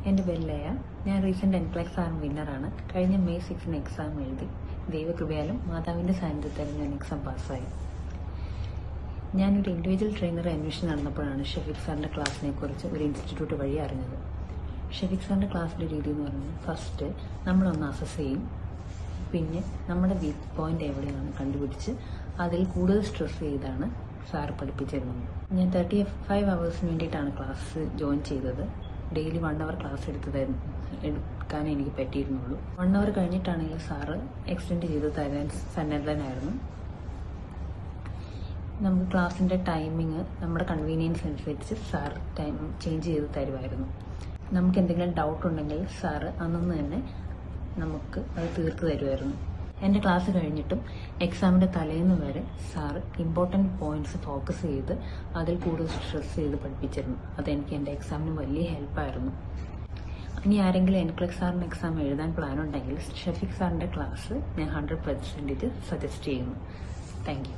എൻ്റെ പേരിലയ ഞാൻ recent NCLEX വിന്നറാണ്. കഴിഞ്ഞ May 6 എക്സാം എഴുതി ദൈവകൃപയാലും മാതാവിന്റെ സാന്നിധ്യത്തിൽ ഞാൻ എക്സാം പാസ്സായി. ഞാനൊരു ഇൻഡിവിജ്വൽ ട്രെയിനറെ അന്വേഷണം നടന്നപ്പോഴാണ് ഷെഫീഖ് സാറിന്റെ ക്ലാസ്സിനെ കുറിച്ച് ഒരു ഇൻസ്റ്റിറ്റ്യൂട്ട് വഴി അറിഞ്ഞത്. ഷെഫീഖ് സാറിന്റെ ക്ലാസ്സിന്റെ രീതി എന്ന് പറഞ്ഞാൽ ഫസ്റ്റ് നമ്മളൊന്ന് അസസ് ചെയ്യും, പിന്നെ നമ്മുടെ വീക്ക് പോയിന്റ് എവിടെയാണ് കണ്ടുപിടിച്ച് അതിൽ കൂടുതൽ സ്ട്രെസ് ചെയ്താണ് സാർ പഠിപ്പിച്ചിരുന്നത്. ഞാൻ 35 hours വേണ്ടിയിട്ടാണ് ക്ലാസ് ജോയിൻ ചെയ്തത്. ഡെയിലി 1 hour ക്ലാസ് എടുക്കാനേ എനിക്ക് പറ്റിയിരുന്നുള്ളൂ. 1 hour കഴിഞ്ഞിട്ടാണെങ്കിൽ സാറ് എക്സ്റ്റെൻഡ് ചെയ്ത് തരാൻ സന്നദ്ധനായിരുന്നു. നമുക്ക് ക്ലാസ്സിന്റെ ടൈമിങ് നമ്മുടെ കൺവീനിയൻസ് അനുസരിച്ച് സാർ ടൈം ചേഞ്ച് ചെയ്ത് തരുമായിരുന്നു. നമുക്ക് എന്തെങ്കിലും ഡൗട്ട് ഉണ്ടെങ്കിൽ സാറ് അന്നു തന്നെ നമുക്ക് അത് തീർത്ത് തരുമായിരുന്നു. എൻ്റെ ക്ലാസ് കഴിഞ്ഞിട്ടും എക്സാമിന്റെ തലേന്ന് വരെ സാറ് ഇമ്പോർട്ടൻറ്റ് പോയിന്റ്സ് ഫോക്കസ് ചെയ്ത് അതിൽ കൂടുതൽ സ്ട്രെസ് ചെയ്ത് പഠിപ്പിച്ചിരുന്നു. അതെനിക്ക് എൻ്റെ എക്സാമിന് വലിയ ഹെൽപ്പായിരുന്നു. ഇനി ആരെങ്കിലും NCLEX എക്സാം എഴുതാൻ പ്ലാൻ ഉണ്ടെങ്കിൽ ഷെഫീഖ് സാറിന്റെ ക്ലാസ് ഞാൻ 100% സജസ്റ്റ് ചെയ്യുന്നു. Thank you.